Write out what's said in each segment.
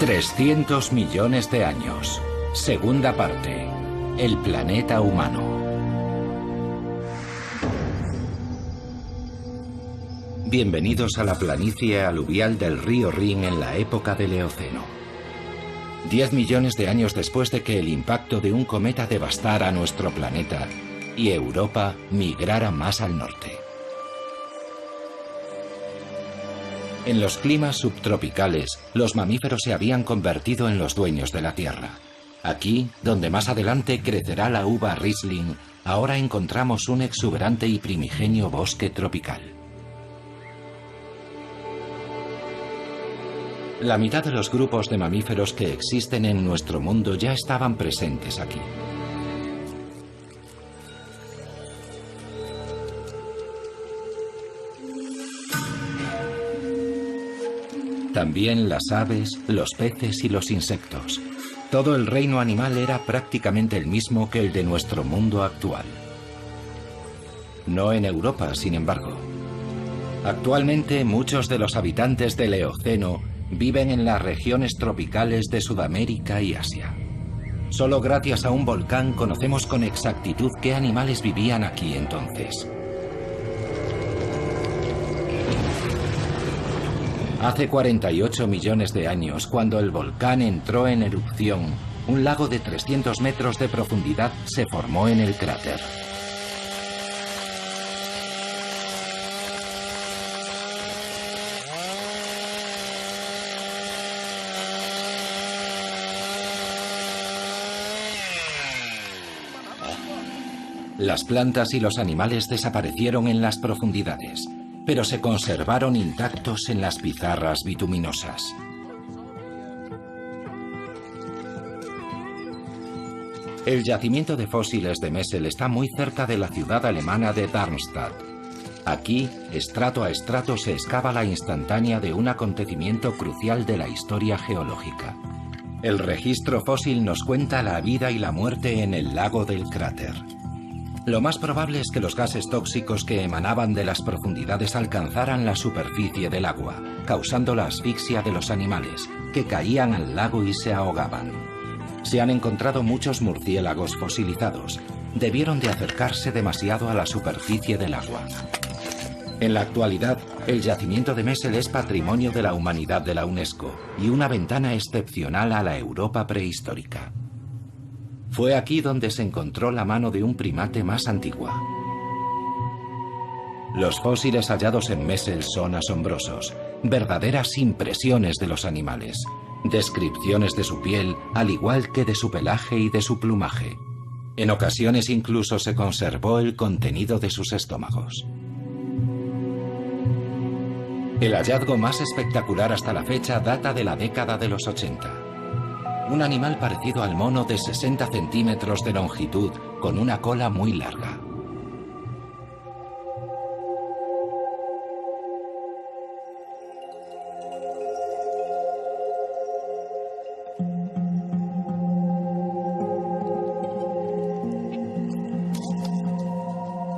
300 millones de años. Segunda parte. El planeta humano. Bienvenidos a la planicie aluvial del río Rin en la época del Eoceno. 10 millones de años después de que el impacto de un cometa devastara nuestro planeta y Europa migrara más al norte. En los climas subtropicales, los mamíferos se habían convertido en los dueños de la tierra. Aquí, donde más adelante crecerá la uva Riesling, ahora encontramos un exuberante y primigenio bosque tropical. La mitad de los grupos de mamíferos que existen en nuestro mundo ya estaban presentes aquí. También las aves, los peces y los insectos. Todo el reino animal era prácticamente el mismo que el de nuestro mundo actual. No en Europa, sin embargo. Actualmente, muchos de los habitantes del Eoceno viven en las regiones tropicales de Sudamérica y Asia. Solo gracias a un volcán conocemos con exactitud qué animales vivían aquí entonces. Hace 48 millones de años, cuando el volcán entró en erupción, un lago de 300 metros de profundidad se formó en el cráter. Las plantas y los animales desaparecieron en las profundidades, pero se conservaron intactos en las pizarras bituminosas. El yacimiento de fósiles de Messel está muy cerca de la ciudad alemana de Darmstadt. Aquí, estrato a estrato, se excava la instantánea de un acontecimiento crucial de la historia geológica. El registro fósil nos cuenta la vida y la muerte en el lago del cráter. Lo más probable es que los gases tóxicos que emanaban de las profundidades alcanzaran la superficie del agua, causando la asfixia de los animales, que caían al lago y se ahogaban. Se han encontrado muchos murciélagos fosilizados. Debieron de acercarse demasiado a la superficie del agua. En la actualidad, el yacimiento de Messel es Patrimonio de la Humanidad de la UNESCO y una ventana excepcional a la Europa prehistórica. Fue aquí donde se encontró la mano de un primate más antigua. Los fósiles hallados en Messel son asombrosos, verdaderas impresiones de los animales, descripciones de su piel, al igual que de su pelaje y de su plumaje. En ocasiones incluso se conservó el contenido de sus estómagos. El hallazgo más espectacular hasta la fecha data de la década de los 80. Un animal parecido al mono de 60 centímetros de longitud, con una cola muy larga.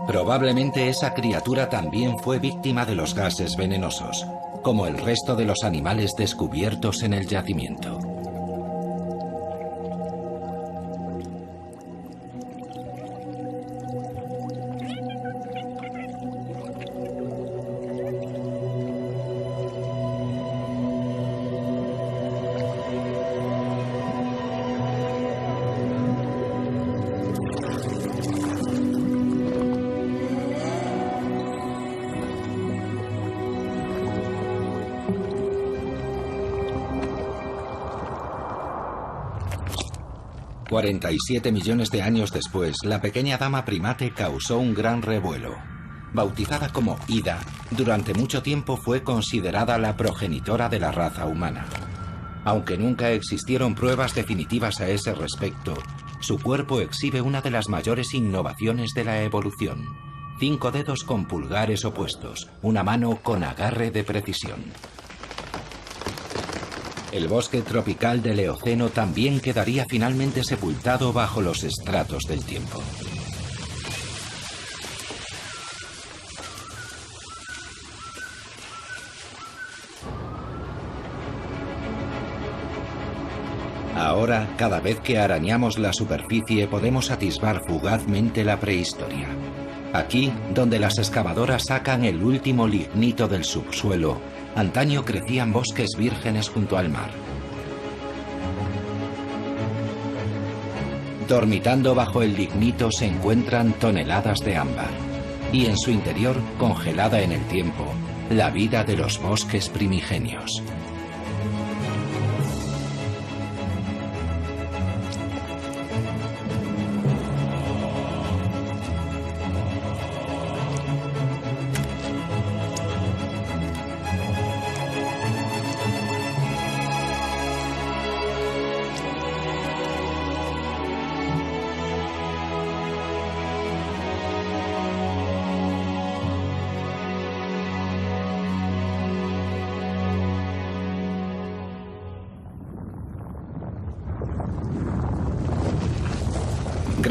Probablemente esa criatura también fue víctima de los gases venenosos, como el resto de los animales descubiertos en el yacimiento. $47 millones de años después, la pequeña dama primate causó un gran revuelo. Bautizada como Ida, durante mucho tiempo fue considerada la progenitora de la raza humana. Aunque nunca existieron pruebas definitivas a ese respecto, su cuerpo exhibe una de las mayores innovaciones de la evolución: 5 dedos con pulgares opuestos, una mano con agarre de precisión. El bosque tropical del Eoceno también quedaría finalmente sepultado bajo los estratos del tiempo. Ahora, cada vez que arañamos la superficie podemos atisbar fugazmente la prehistoria. Aquí, donde las excavadoras sacan el último lignito del subsuelo, antaño crecían bosques vírgenes junto al mar. Dormitando bajo el lignito se encuentran toneladas de ámbar, y en su interior, congelada en el tiempo, la vida de los bosques primigenios.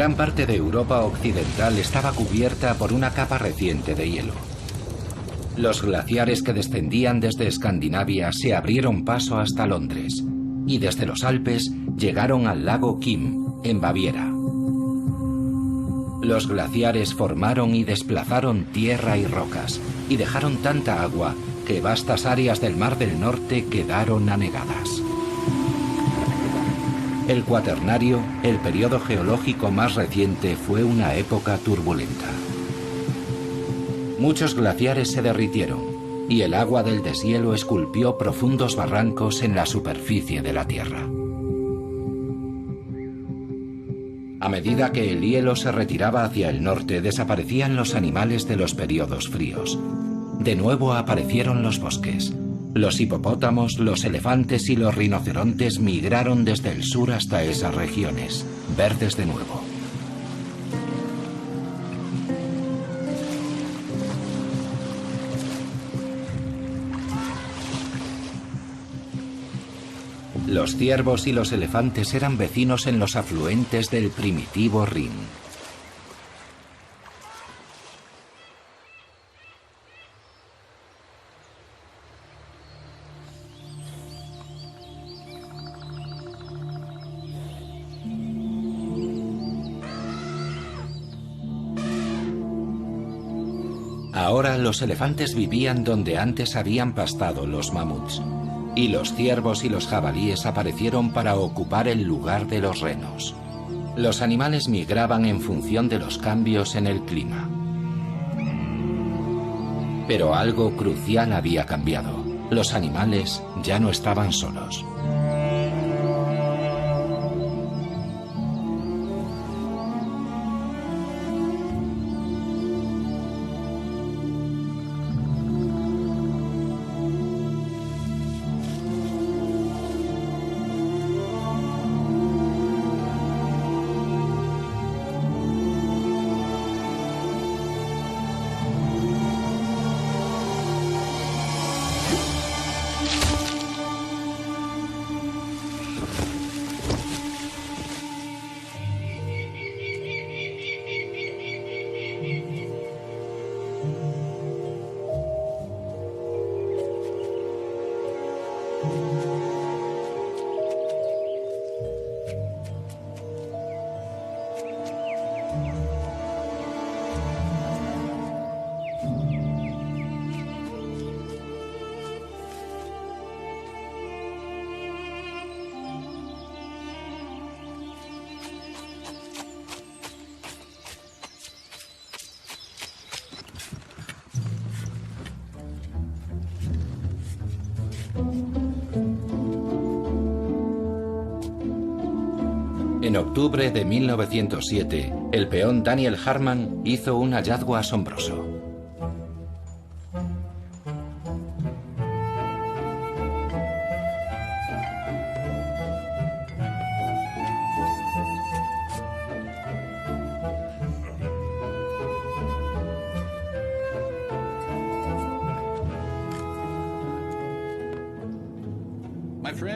Gran parte de Europa occidental estaba cubierta por una capa reciente de hielo. Los glaciares que descendían desde Escandinavia se abrieron paso hasta Londres y desde los Alpes llegaron al lago Kim, en Baviera. Los glaciares formaron y desplazaron tierra y rocas y dejaron tanta agua que vastas áreas del Mar del Norte quedaron anegadas. El Cuaternario, el periodo geológico más reciente, fue una época turbulenta. Muchos glaciares se derritieron y el agua del deshielo esculpió profundos barrancos en la superficie de la Tierra. A medida que el hielo se retiraba hacia el norte, desaparecían los animales de los periodos fríos. De nuevo aparecieron los bosques. Los hipopótamos, los elefantes y los rinocerontes migraron desde el sur hasta esas regiones, verdes de nuevo. Los ciervos y los elefantes eran vecinos en los afluentes del primitivo Rin. Ahora los elefantes vivían donde antes habían pastado los mamuts, y los ciervos y los jabalíes aparecieron para ocupar el lugar de los renos. Los animales migraban en función de los cambios en el clima. Pero algo crucial había cambiado. Los animales ya no estaban solos. En octubre de 1907, el peón Daniel Harman hizo un hallazgo asombroso.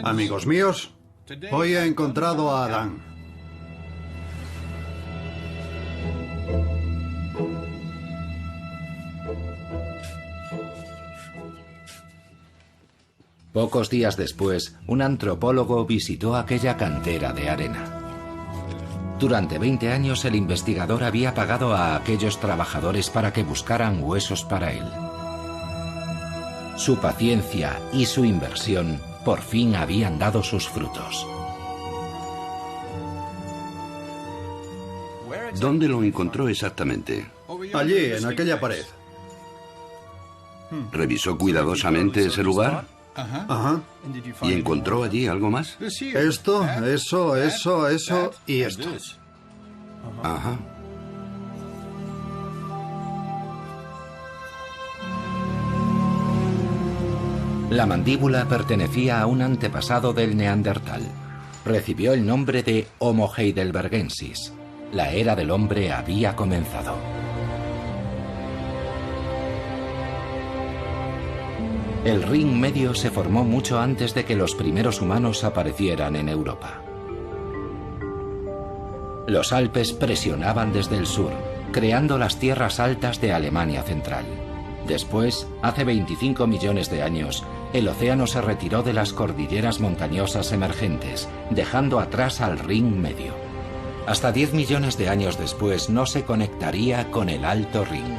Amigos míos, hoy he encontrado a Adán. Pocos días después, un antropólogo visitó aquella cantera de arena. Durante 20 años el investigador había pagado a aquellos trabajadores para que buscaran huesos para él. Su paciencia y su inversión por fin habían dado sus frutos. ¿Dónde lo encontró exactamente? Allí, en aquella pared. ¿Revisó cuidadosamente ese lugar? Ajá. ¿Y encontró allí algo más? Esto, eso y esto. Ajá. La mandíbula pertenecía a un antepasado del neandertal. Recibió el nombre de Homo heidelbergensis. La era del hombre había comenzado. El ring medio se formó mucho antes de que los primeros humanos aparecieran en Europa. Los Alpes presionaban desde el sur, creando las tierras altas de Alemania Central. Después, hace 25 millones de años, el océano se retiró de las cordilleras montañosas emergentes, dejando atrás al ring medio. Hasta 10 millones de años después no se conectaría con el Alto Ring.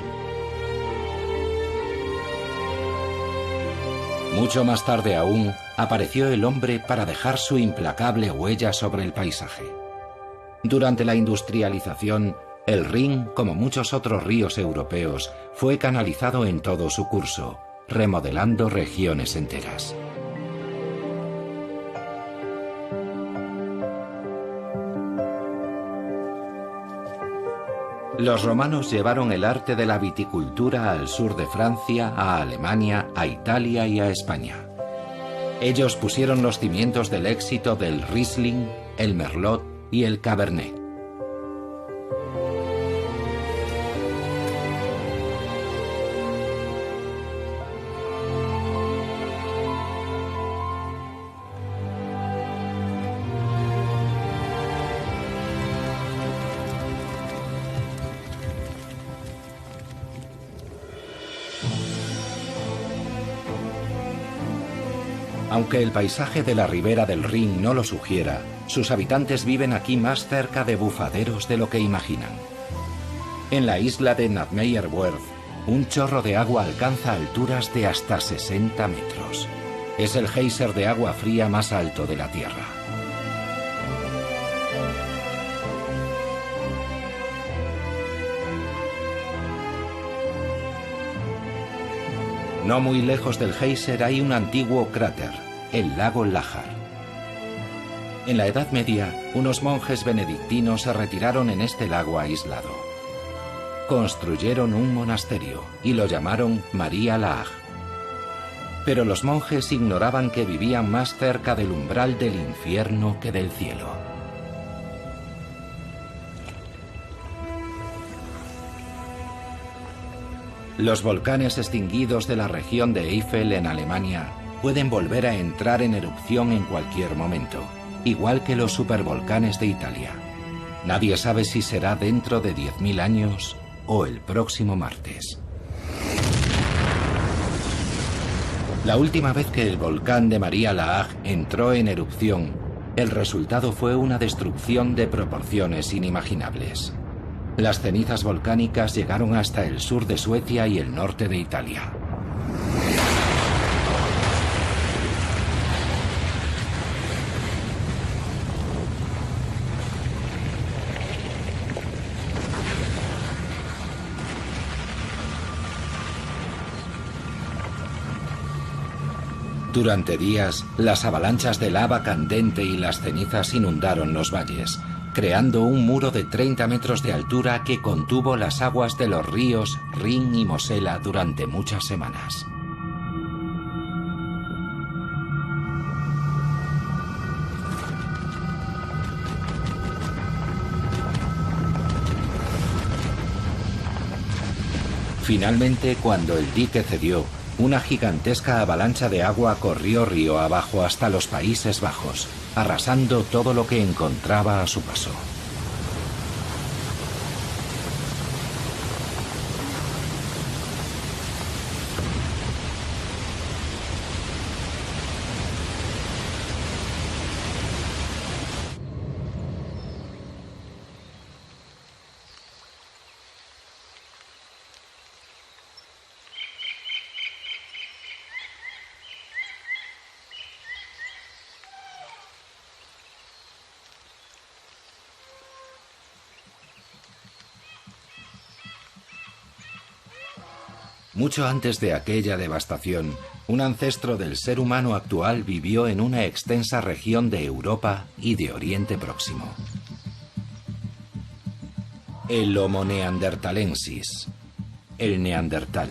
Mucho más tarde aún, apareció el hombre para dejar su implacable huella sobre el paisaje. Durante la industrialización, el Rin, como muchos otros ríos europeos, fue canalizado en todo su curso, remodelando regiones enteras. Los romanos llevaron el arte de la viticultura al sur de Francia, a Alemania, a Italia y a España. Ellos pusieron los cimientos del éxito del Riesling, el Merlot y el Cabernet. Aunque el paisaje de la ribera del Rin no lo sugiera, sus habitantes viven aquí más cerca de bufaderos de lo que imaginan. En la isla de Nadmeyerwerf, un chorro de agua alcanza alturas de hasta 60 metros. Es el geyser de agua fría más alto de la Tierra. No muy lejos del geyser hay un antiguo cráter, el lago Lachar. En la Edad Media, unos monjes benedictinos se retiraron en este lago aislado. Construyeron un monasterio y lo llamaron María Laach. Pero los monjes ignoraban que vivían más cerca del umbral del infierno que del cielo. Los volcanes extinguidos de la región de Eifel en Alemania pueden volver a entrar en erupción en cualquier momento, igual que los supervolcanes de Italia. Nadie sabe si será dentro de 10.000 años o el próximo martes. La última vez que el volcán de María Laach entró en erupción, el resultado fue una destrucción de proporciones inimaginables. Las cenizas volcánicas llegaron hasta el sur de Suecia y el norte de Italia. Durante días, las avalanchas de lava candente y las cenizas inundaron los valles, creando un muro de 30 metros de altura que contuvo las aguas de los ríos Rin y Mosela durante muchas semanas. Finalmente, cuando el dique cedió, una gigantesca avalancha de agua corrió río abajo hasta los Países Bajos, arrasando todo lo que encontraba a su paso. Mucho antes de aquella devastación, un ancestro del ser humano actual vivió en una extensa región de Europa y de Oriente Próximo. El Homo neanderthalensis, el neandertal.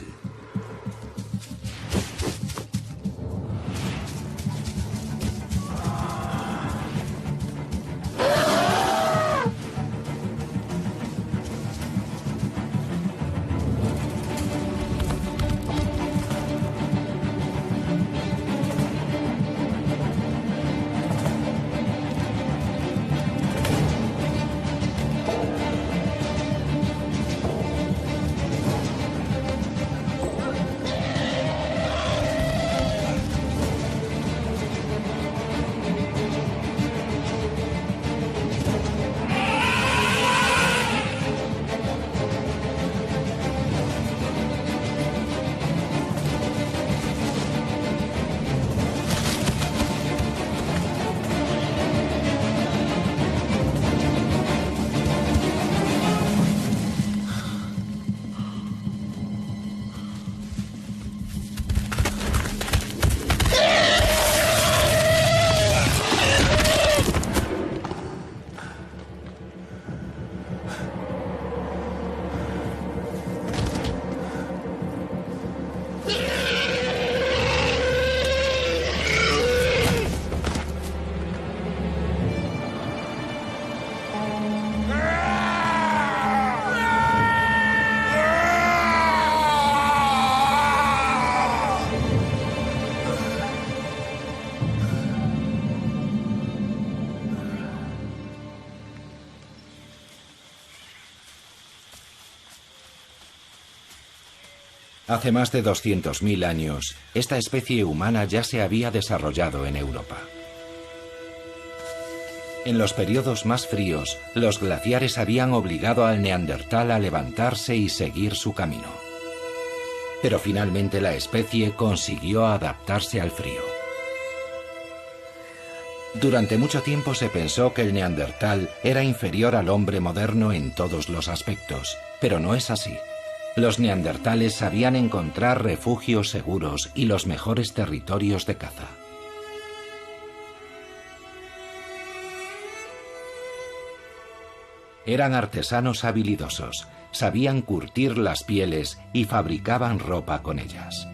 Hace más de 200.000 años, esta especie humana ya se había desarrollado en Europa. En los periodos más fríos, los glaciares habían obligado al neandertal a levantarse y seguir su camino. Pero finalmente la especie consiguió adaptarse al frío. Durante mucho tiempo se pensó que el neandertal era inferior al hombre moderno en todos los aspectos, pero no es así. Los neandertales sabían encontrar refugios seguros y los mejores territorios de caza. Eran artesanos habilidosos, sabían curtir las pieles y fabricaban ropa con ellas.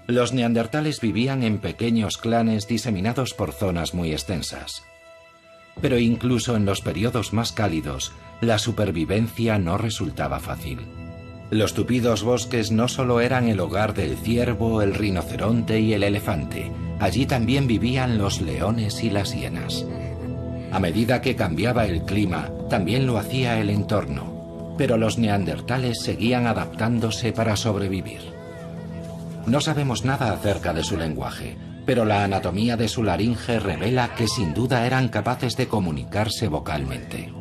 Los neandertales vivían en pequeños clanes diseminados por zonas muy extensas. Pero incluso en los periodos más cálidos, la supervivencia no resultaba fácil. Los tupidos bosques no solo eran el hogar del ciervo, el rinoceronte y el elefante, allí también vivían los leones y las hienas. A medida que cambiaba el clima, también lo hacía el entorno, pero los neandertales seguían adaptándose para sobrevivir. No sabemos nada acerca de su lenguaje, pero la anatomía de su laringe revela que sin duda eran capaces de comunicarse vocalmente.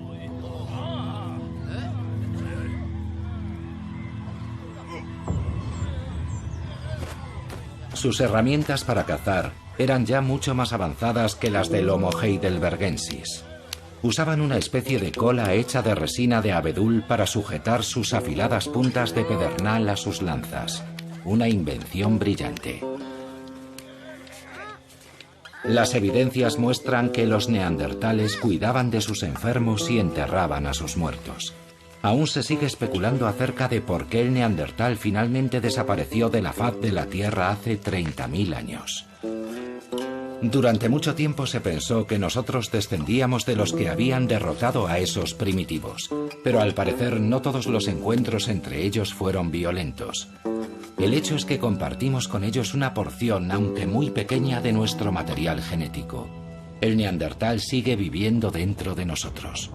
Sus herramientas para cazar eran ya mucho más avanzadas que las del Homo heidelbergensis. Usaban una especie de cola hecha de resina de abedul para sujetar sus afiladas puntas de pedernal a sus lanzas. Una invención brillante. Las evidencias muestran que los neandertales cuidaban de sus enfermos y enterraban a sus muertos. Aún se sigue especulando acerca de por qué el neandertal finalmente desapareció de la faz de la Tierra hace 30.000 años. Durante mucho tiempo se pensó que nosotros descendíamos de los que habían derrotado a esos primitivos, pero al parecer no todos los encuentros entre ellos fueron violentos. El hecho es que compartimos con ellos una porción, aunque muy pequeña, de nuestro material genético. El neandertal sigue viviendo dentro de nosotros.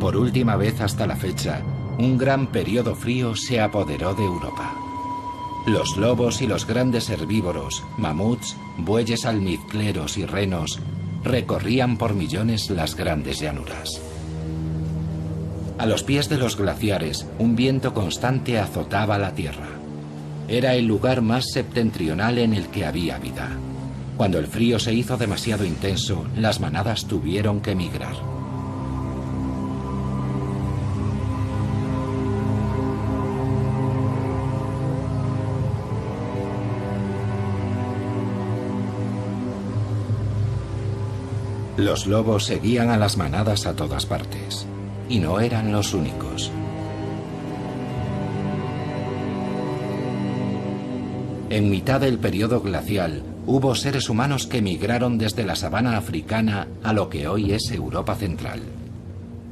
Por última vez hasta la fecha, un gran periodo frío se apoderó de Europa. Los lobos y los grandes herbívoros, mamuts, bueyes almizcleros y renos, recorrían por millones las grandes llanuras. A los pies de los glaciares, un viento constante azotaba la tierra. Era el lugar más septentrional en el que había vida. Cuando el frío se hizo demasiado intenso, las manadas tuvieron que migrar. Los lobos seguían a las manadas a todas partes, y no eran los únicos. En mitad del periodo glacial, hubo seres humanos que migraron desde la sabana africana a lo que hoy es Europa Central.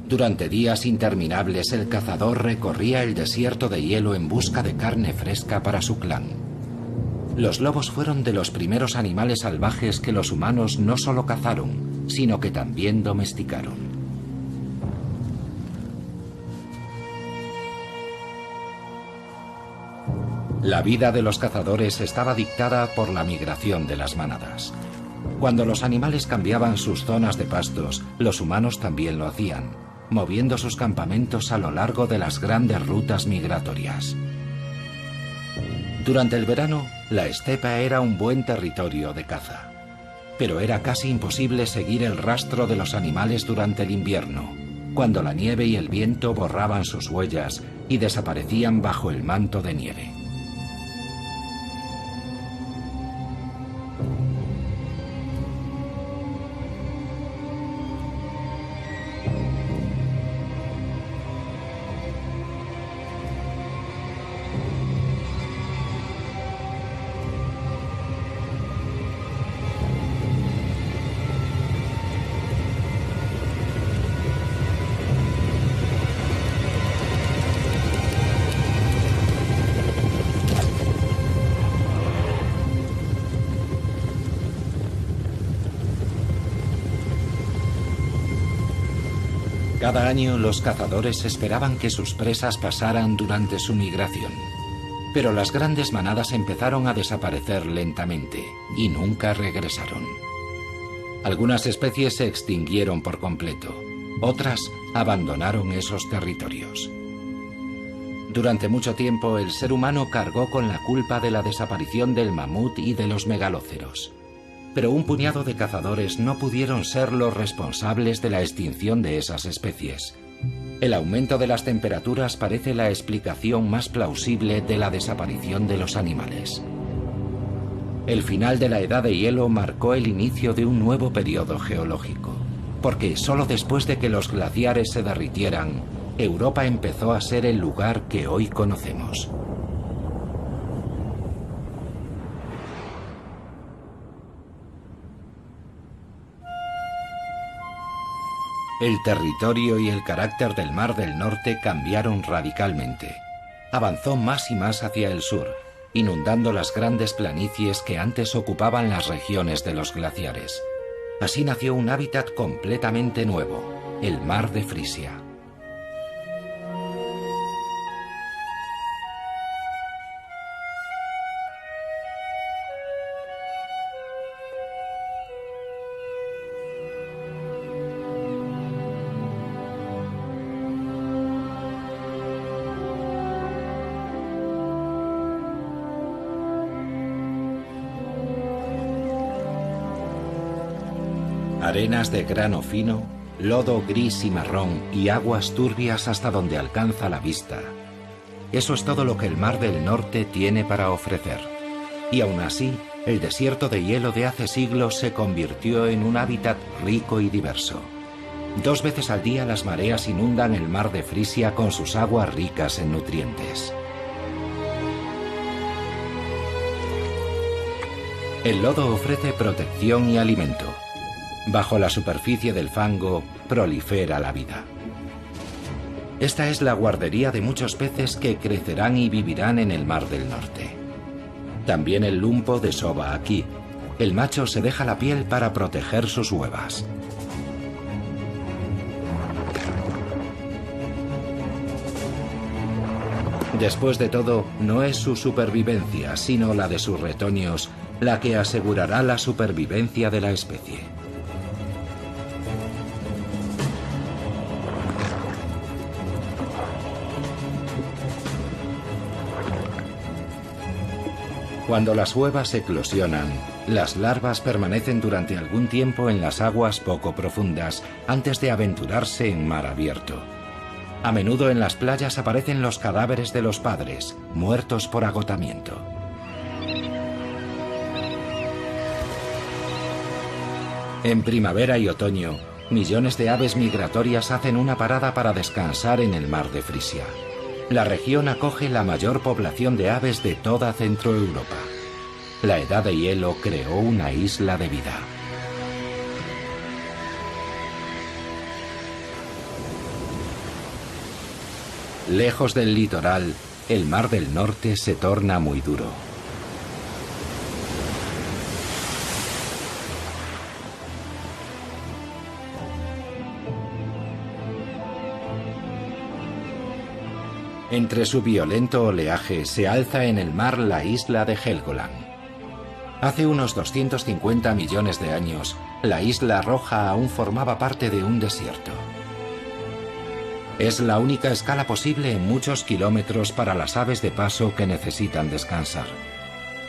Durante días interminables, el cazador recorría el desierto de hielo en busca de carne fresca para su clan. Los lobos fueron de los primeros animales salvajes que los humanos no solo cazaron, sino que también domesticaron. La vida de los cazadores estaba dictada por la migración de las manadas. Cuando los animales cambiaban sus zonas de pastos, los humanos también lo hacían, moviendo sus campamentos a lo largo de las grandes rutas migratorias. Durante el verano, la estepa era un buen territorio de caza. Pero era casi imposible seguir el rastro de los animales durante el invierno, cuando la nieve y el viento borraban sus huellas y desaparecían bajo el manto de nieve. Cada año los cazadores esperaban que sus presas pasaran durante su migración. Pero las grandes manadas empezaron a desaparecer lentamente y nunca regresaron. Algunas especies se extinguieron por completo, otras abandonaron esos territorios. Durante mucho tiempo el ser humano cargó con la culpa de la desaparición del mamut y de los megalóceros. Pero un puñado de cazadores no pudieron ser los responsables de la extinción de esas especies. El aumento de las temperaturas parece la explicación más plausible de la desaparición de los animales. El final de la edad de hielo marcó el inicio de un nuevo periodo geológico, porque solo después de que los glaciares se derritieran, Europa empezó a ser el lugar que hoy conocemos. El territorio y el carácter del Mar del Norte cambiaron radicalmente. Avanzó más y más hacia el sur, inundando las grandes planicies que antes ocupaban las regiones de los glaciares. Así nació un hábitat completamente nuevo, el Mar de Frisia. Arenas de grano fino, lodo gris y marrón y aguas turbias hasta donde alcanza la vista. Eso es todo lo que el Mar del Norte tiene para ofrecer. Y aún así, el desierto de hielo de hace siglos se convirtió en un hábitat rico y diverso. 2 veces al día las mareas inundan el Mar de Frisia con sus aguas ricas en nutrientes. El lodo ofrece protección y alimento. Bajo la superficie del fango prolifera la vida. Esta es la guardería de muchos peces que crecerán y vivirán en el Mar del Norte. También el lumpo desova aquí. El macho se deja la piel para proteger sus huevas. Después de todo, no es su supervivencia, sino la de sus retoños, la que asegurará la supervivencia de la especie. Cuando las huevas eclosionan, las larvas permanecen durante algún tiempo en las aguas poco profundas antes de aventurarse en mar abierto. A menudo en las playas aparecen los cadáveres de los padres, muertos por agotamiento. En primavera y otoño, millones de aves migratorias hacen una parada para descansar en el mar de Frisia. La región acoge la mayor población de aves de toda Centroeuropa. La Edad de Hielo creó una isla de vida. Lejos del litoral, el Mar del Norte se torna muy duro. Entre su violento oleaje se alza en el mar la isla de Helgoland. Hace unos 250 millones de años, la isla roja aún formaba parte de un desierto. Es la única escala posible en muchos kilómetros para las aves de paso que necesitan descansar.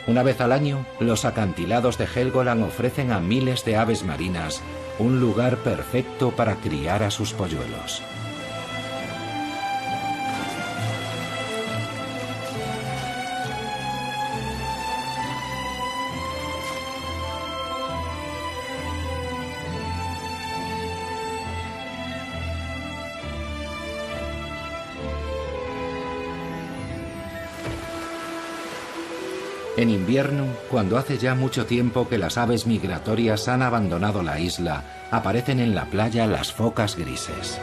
Una vez al año, los acantilados de Helgoland ofrecen a miles de aves marinas un lugar perfecto para criar a sus polluelos. En invierno, cuando hace ya mucho tiempo que las aves migratorias han abandonado la isla, aparecen en la playa las focas grises.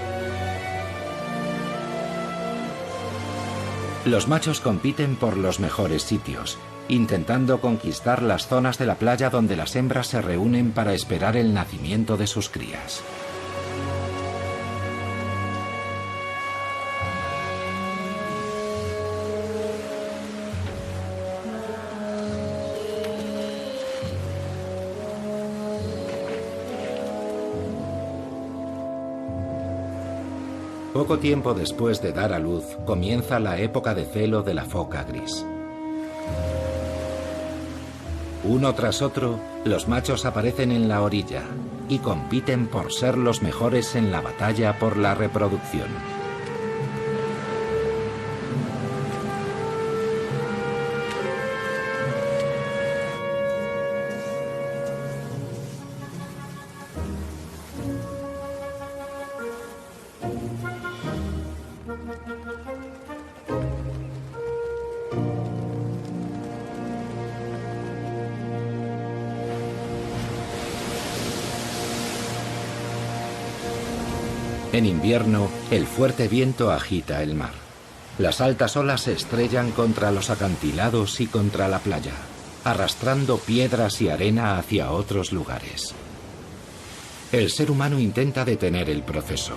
Los machos compiten por los mejores sitios, intentando conquistar las zonas de la playa donde las hembras se reúnen para esperar el nacimiento de sus crías. Poco tiempo después de dar a luz, comienza la época de celo de la foca gris. Uno tras otro, los machos aparecen en la orilla y compiten por ser los mejores en la batalla por la reproducción. En invierno, el fuerte viento agita el mar. Las altas olas se estrellan contra los acantilados y contra la playa, arrastrando piedras y arena hacia otros lugares. El ser humano intenta detener el proceso.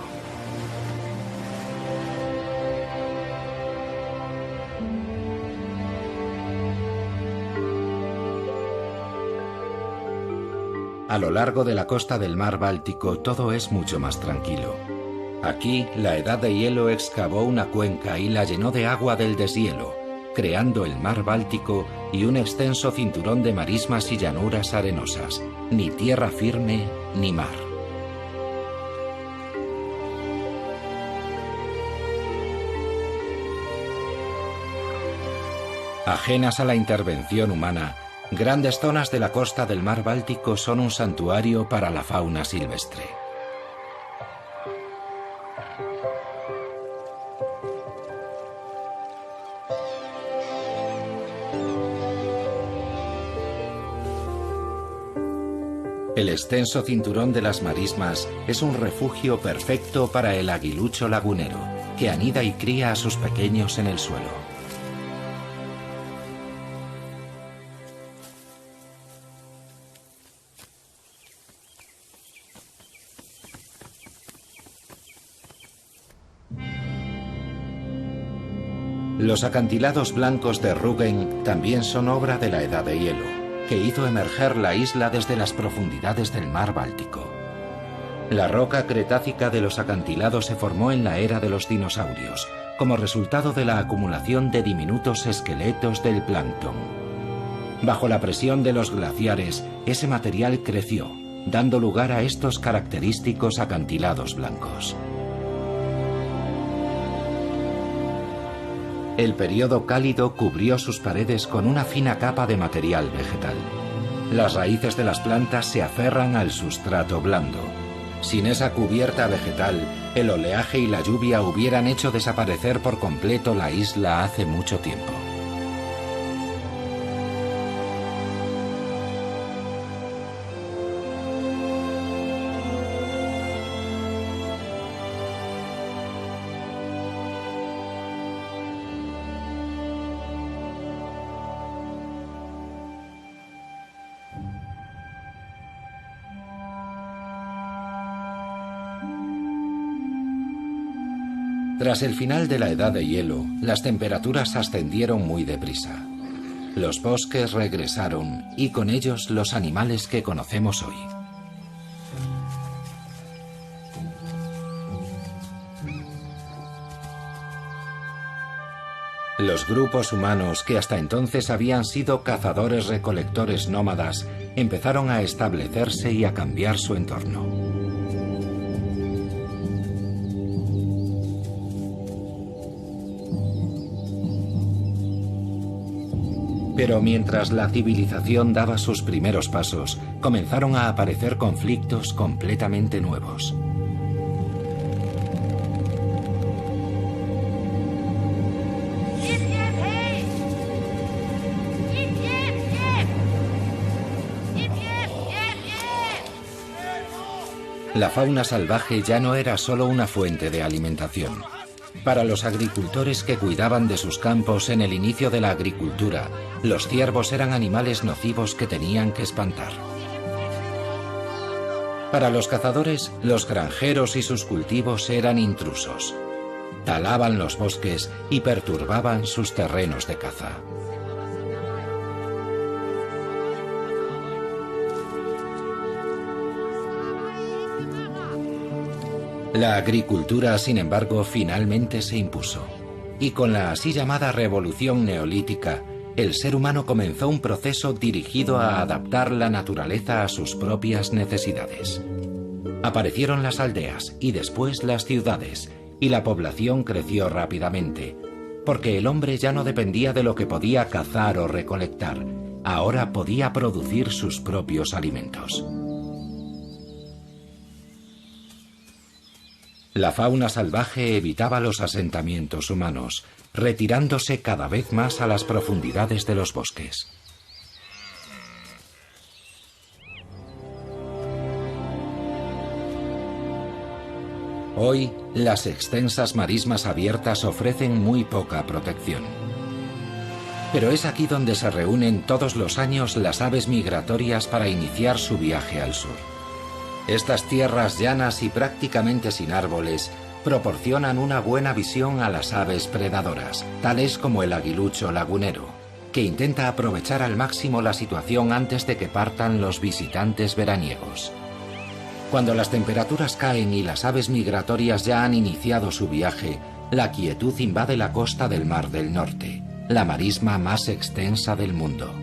A lo largo de la costa del mar Báltico todo es mucho más tranquilo. Aquí, la Edad de Hielo excavó una cuenca y la llenó de agua del deshielo, creando el mar Báltico y un extenso cinturón de marismas y llanuras arenosas, ni tierra firme ni mar. Ajenas a la intervención humana, grandes zonas de la costa del mar Báltico son un santuario para la fauna silvestre. El extenso cinturón de las marismas es un refugio perfecto para el aguilucho lagunero, que anida y cría a sus pequeños en el suelo. Los acantilados blancos de Rügen también son obra de la Edad de Hielo, que hizo emerger la isla desde las profundidades del mar Báltico. La roca cretácica de los acantilados se formó en la era de los dinosaurios, como resultado de la acumulación de diminutos esqueletos del plancton. Bajo la presión de los glaciares, ese material creció, dando lugar a estos característicos acantilados blancos. El período cálido cubrió sus paredes con una fina capa de material vegetal. Las raíces de las plantas se aferran al sustrato blando. Sin esa cubierta vegetal, el oleaje y la lluvia hubieran hecho desaparecer por completo la isla hace mucho tiempo. Tras el final de la edad de hielo, las temperaturas ascendieron muy deprisa. Los bosques regresaron y con ellos los animales que conocemos hoy. Los grupos humanos que hasta entonces habían sido cazadores-recolectores nómadas empezaron a establecerse y a cambiar su entorno. Pero mientras la civilización daba sus primeros pasos, comenzaron a aparecer conflictos completamente nuevos. La fauna salvaje ya no era solo una fuente de alimentación. Para los agricultores que cuidaban de sus campos en el inicio de la agricultura, los ciervos eran animales nocivos que tenían que espantar. Para los cazadores, los granjeros y sus cultivos eran intrusos. Talaban los bosques y perturbaban sus terrenos de caza. La agricultura, sin embargo, finalmente se impuso. Y con la así llamada Revolución Neolítica, el ser humano comenzó un proceso dirigido a adaptar la naturaleza a sus propias necesidades. Aparecieron las aldeas y después las ciudades, y la población creció rápidamente, porque el hombre ya no dependía de lo que podía cazar o recolectar, ahora podía producir sus propios alimentos. La fauna salvaje evitaba los asentamientos humanos, retirándose cada vez más a las profundidades de los bosques. Hoy, las extensas marismas abiertas ofrecen muy poca protección. Pero es aquí donde se reúnen todos los años las aves migratorias para iniciar su viaje al sur. Estas tierras llanas y prácticamente sin árboles proporcionan una buena visión a las aves predadoras, tales como el aguilucho lagunero, que intenta aprovechar al máximo la situación antes de que partan los visitantes veraniegos. Cuando las temperaturas caen y las aves migratorias ya han iniciado su viaje, la quietud invade la costa del Mar del Norte, la marisma más extensa del mundo.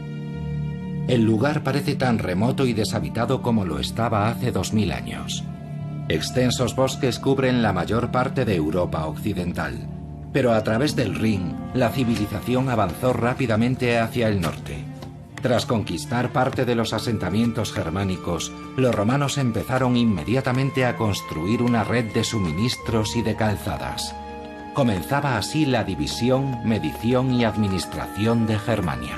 El lugar parece tan remoto y deshabitado como lo estaba hace 2000 años. Extensos bosques cubren la mayor parte de Europa occidental, pero a través del Rin, la civilización avanzó rápidamente hacia el norte. Tras conquistar parte de los asentamientos germánicos, los romanos empezaron inmediatamente a construir una red de suministros y de calzadas. Comenzaba así la división, medición y administración de Germania.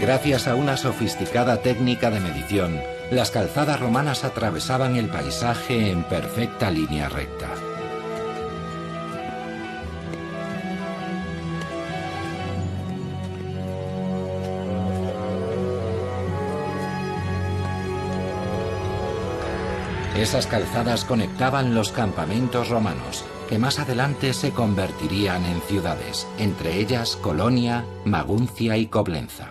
Gracias a una sofisticada técnica de medición, las calzadas romanas atravesaban el paisaje en perfecta línea recta. Esas calzadas conectaban los campamentos romanos, que más adelante se convertirían en ciudades, entre ellas Colonia, Maguncia y Coblenza.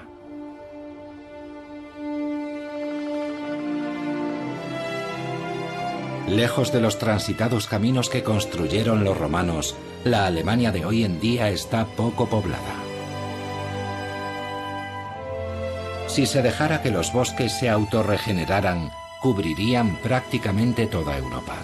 Lejos de los transitados caminos que construyeron los romanos, la Alemania de hoy en día está poco poblada. Si se dejara que los bosques se autorregeneraran, cubrirían prácticamente toda Europa.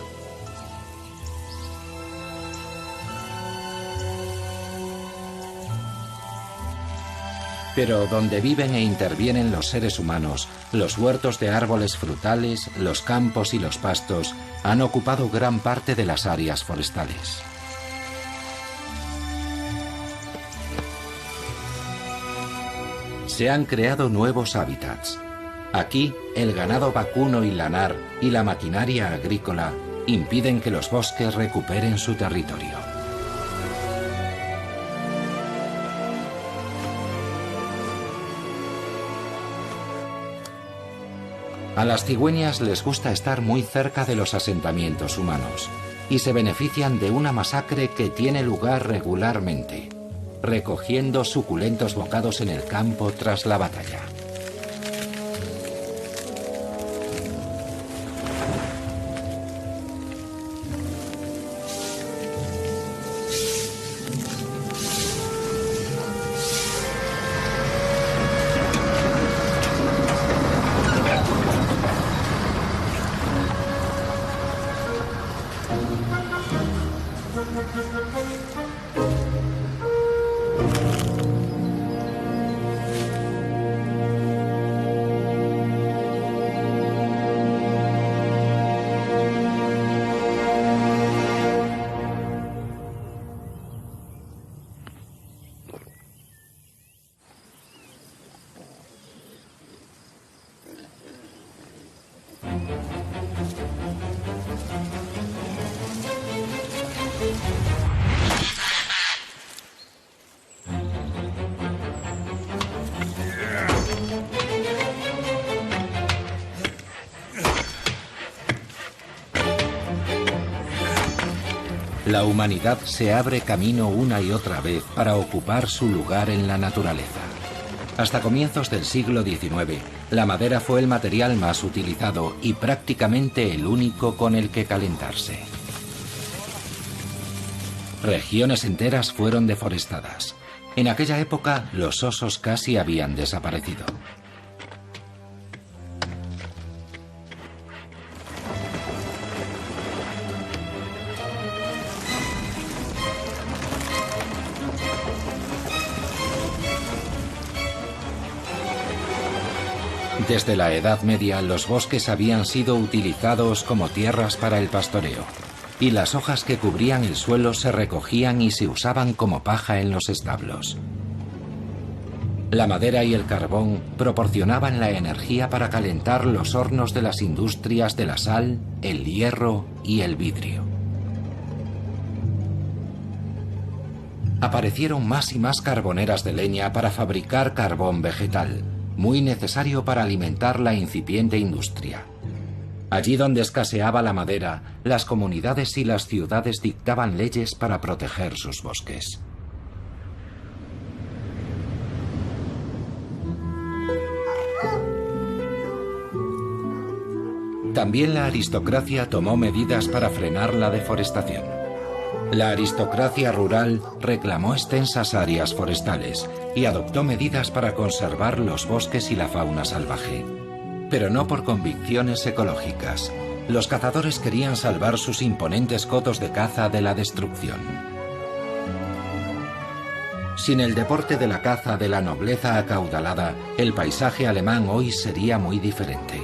Pero donde viven e intervienen los seres humanos, los huertos de árboles frutales, los campos y los pastos han ocupado gran parte de las áreas forestales. Se han creado nuevos hábitats. Aquí, el ganado vacuno y lanar y la maquinaria agrícola impiden que los bosques recuperen su territorio. A las cigüeñas les gusta estar muy cerca de los asentamientos humanos y se benefician de una masacre que tiene lugar regularmente, recogiendo suculentos bocados en el campo tras la batalla. La humanidad se abre camino una y otra vez para ocupar su lugar en la naturaleza. Hasta comienzos del siglo XIX, la madera fue el material más utilizado y prácticamente el único con el que calentarse. Regiones enteras fueron deforestadas. En aquella época, los osos casi habían desaparecido. Desde la Edad Media, los bosques habían sido utilizados como tierras para el pastoreo, y las hojas que cubrían el suelo se recogían y se usaban como paja en los establos. La madera y el carbón proporcionaban la energía para calentar los hornos de las industrias de la sal, el hierro y el vidrio. Aparecieron más y más carboneras de leña para fabricar carbón vegetal, muy necesario para alimentar la incipiente industria. Allí donde escaseaba la madera, las comunidades y las ciudades dictaban leyes para proteger sus bosques. También la aristocracia tomó medidas para frenar la deforestación. La aristocracia rural reclamó extensas áreas forestales y adoptó medidas para conservar los bosques y la fauna salvaje. Pero no por convicciones ecológicas. Los cazadores querían salvar sus imponentes cotos de caza de la destrucción. Sin el deporte de la caza de la nobleza acaudalada, el paisaje alemán hoy sería muy diferente.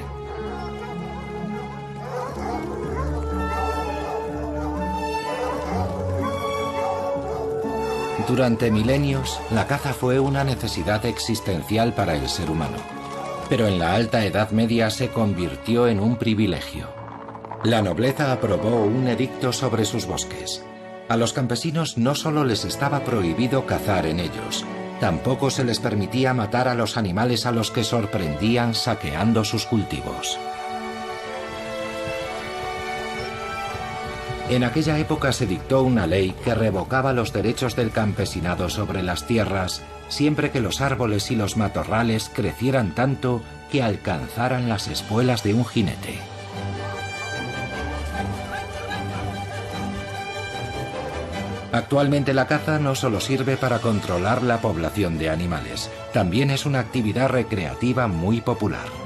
Durante milenios, la caza fue una necesidad existencial para el ser humano. Pero en la Alta Edad Media se convirtió en un privilegio. La nobleza aprobó un edicto sobre sus bosques. A los campesinos no solo les estaba prohibido cazar en ellos, tampoco se les permitía matar a los animales a los que sorprendían saqueando sus cultivos. En aquella época se dictó una ley que revocaba los derechos del campesinado sobre las tierras siempre que los árboles y los matorrales crecieran tanto que alcanzaran las espuelas de un jinete. Actualmente la caza no solo sirve para controlar la población de animales, también es una actividad recreativa muy popular.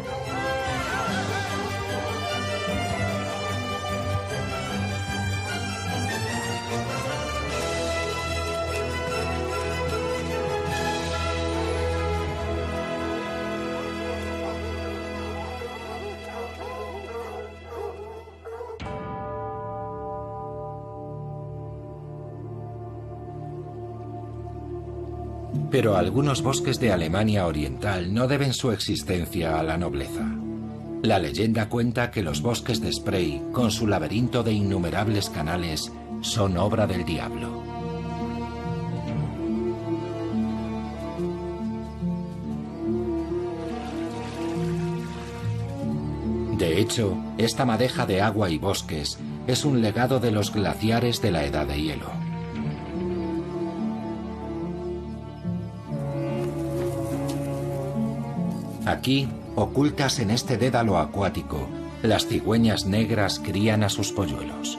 Pero algunos bosques de Alemania Oriental no deben su existencia a la nobleza. La leyenda cuenta que los bosques de Spray, con su laberinto de innumerables canales, son obra del diablo. De hecho, esta madeja de agua y bosques es un legado de los glaciares de la Edad de Hielo. Aquí, ocultas en este dédalo acuático, las cigüeñas negras crían a sus polluelos.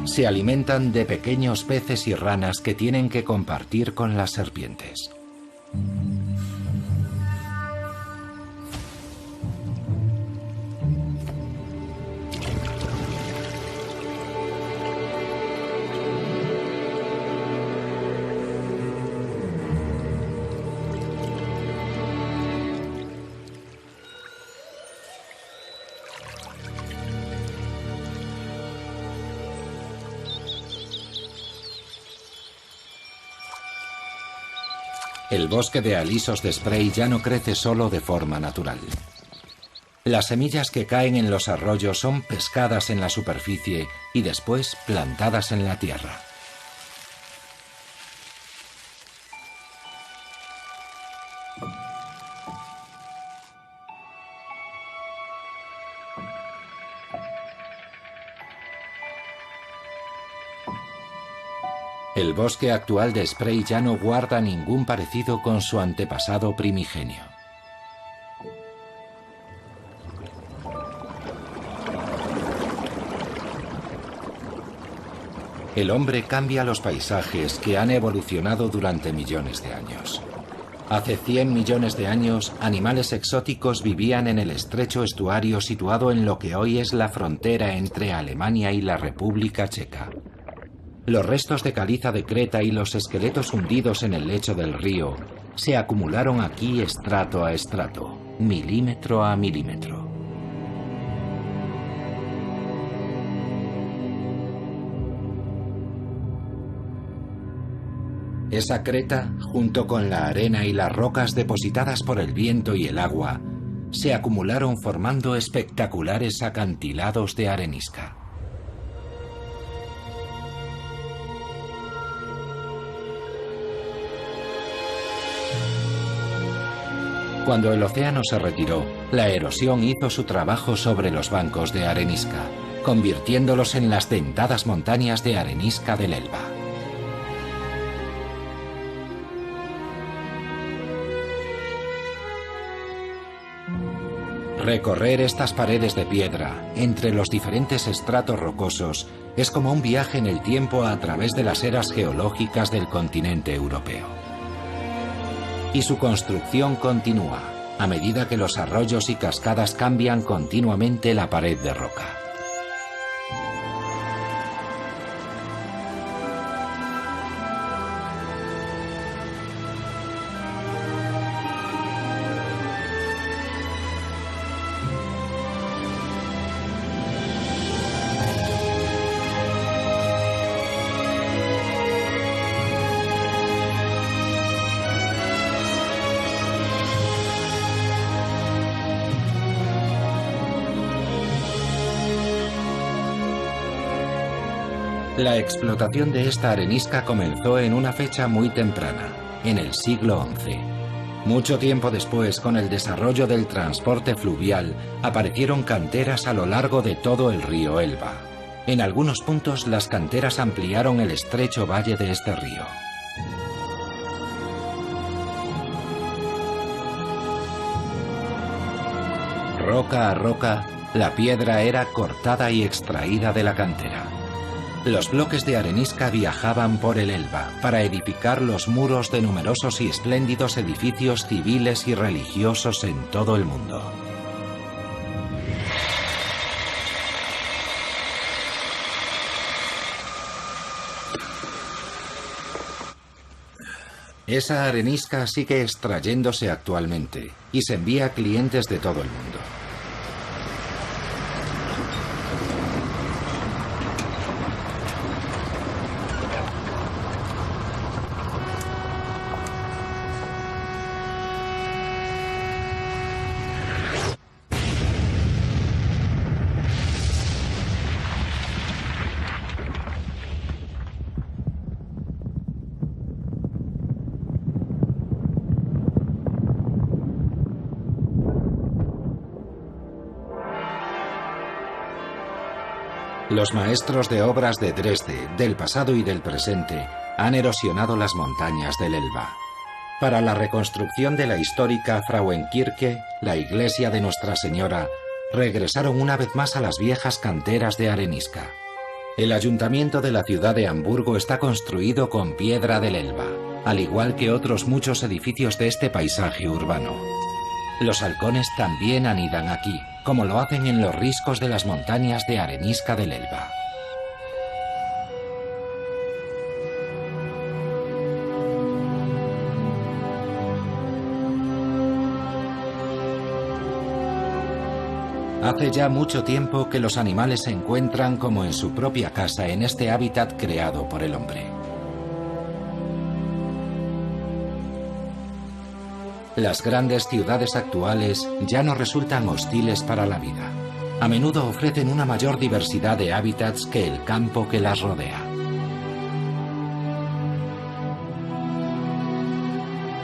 Se alimentan de pequeños peces y ranas que tienen que compartir con las serpientes. El bosque de alisos de Spray ya no crece solo de forma natural. Las semillas que caen en los arroyos son pescadas en la superficie y después plantadas en la tierra. El bosque actual de Spray ya no guarda ningún parecido con su antepasado primigenio. El hombre cambia los paisajes que han evolucionado durante millones de años. Hace 100 millones de años, animales exóticos vivían en el estrecho estuario situado en lo que hoy es la frontera entre Alemania y la República Checa. Los restos de caliza de Creta y los esqueletos hundidos en el lecho del río se acumularon aquí estrato a estrato, milímetro a milímetro. Esa creta, junto con la arena y las rocas depositadas por el viento y el agua, se acumularon formando espectaculares acantilados de arenisca. Cuando el océano se retiró, la erosión hizo su trabajo sobre los bancos de arenisca, convirtiéndolos en las dentadas montañas de arenisca del Elba. Recorrer estas paredes de piedra, entre los diferentes estratos rocosos, es como un viaje en el tiempo a través de las eras geológicas del continente europeo. Y su construcción continúa, a medida que los arroyos y cascadas cambian continuamente la pared de roca. La explotación de esta arenisca comenzó en una fecha muy temprana, en el siglo XI. Mucho tiempo después, con el desarrollo del transporte fluvial, aparecieron canteras a lo largo de todo el río Elba. En algunos puntos, las canteras ampliaron el estrecho valle de este río. Roca a roca, la piedra era cortada y extraída de la cantera. Los bloques de arenisca viajaban por el Elba para edificar los muros de numerosos y espléndidos edificios civiles y religiosos en todo el mundo. Esa arenisca sigue extrayéndose actualmente y se envía a clientes de todo el mundo. Los maestros de obras de Dresde, del pasado y del presente, han erosionado las montañas del Elba. Para la reconstrucción de la histórica Frauenkirche, la iglesia de Nuestra Señora, regresaron una vez más a las viejas canteras de arenisca. El ayuntamiento de la ciudad de Hamburgo está construido con piedra del Elba, al igual que otros muchos edificios de este paisaje urbano. Los halcones también anidan aquí, como lo hacen en los riscos de las montañas de arenisca del Elba. Hace ya mucho tiempo que los animales se encuentran como en su propia casa en este hábitat creado por el hombre. Las grandes ciudades actuales ya no resultan hostiles para la vida. A menudo ofrecen una mayor diversidad de hábitats que el campo que las rodea.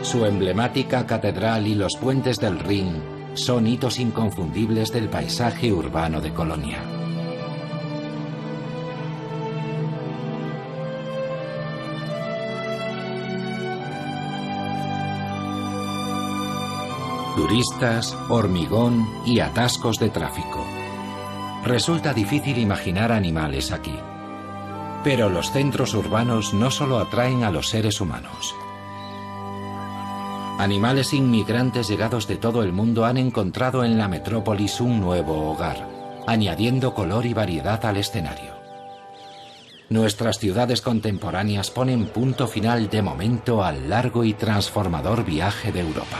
Su emblemática catedral y los puentes del Rin son hitos inconfundibles del paisaje urbano de Colonia. Turistas, hormigón y atascos de tráfico. Resulta difícil imaginar animales aquí. Pero los centros urbanos no solo atraen a los seres humanos. Animales inmigrantes llegados de todo el mundo han encontrado en la metrópolis un nuevo hogar, añadiendo color y variedad al escenario. Nuestras ciudades contemporáneas ponen punto final de momento al largo y transformador viaje de Europa.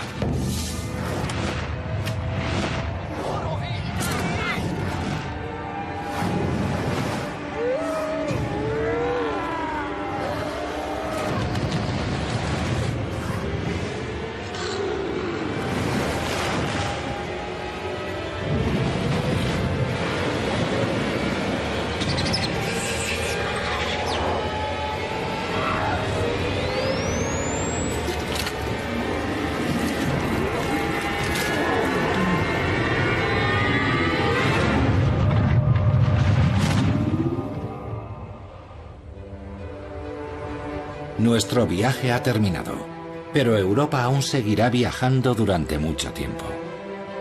Nuestro viaje ha terminado, pero Europa aún seguirá viajando durante mucho tiempo.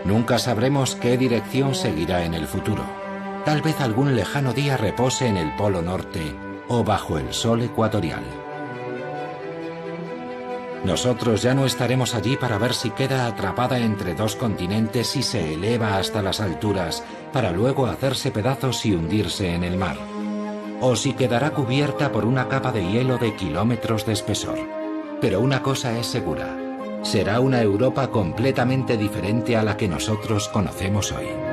Nunca sabremos qué dirección seguirá en el futuro. Tal vez algún lejano día repose en el Polo Norte o bajo el sol ecuatorial. Nosotros ya no estaremos allí para ver si queda atrapada entre dos continentes y se eleva hasta las alturas para luego hacerse pedazos y hundirse en el mar. O si quedará cubierta por una capa de hielo de kilómetros de espesor. Pero una cosa es segura, será una Europa completamente diferente a la que nosotros conocemos hoy.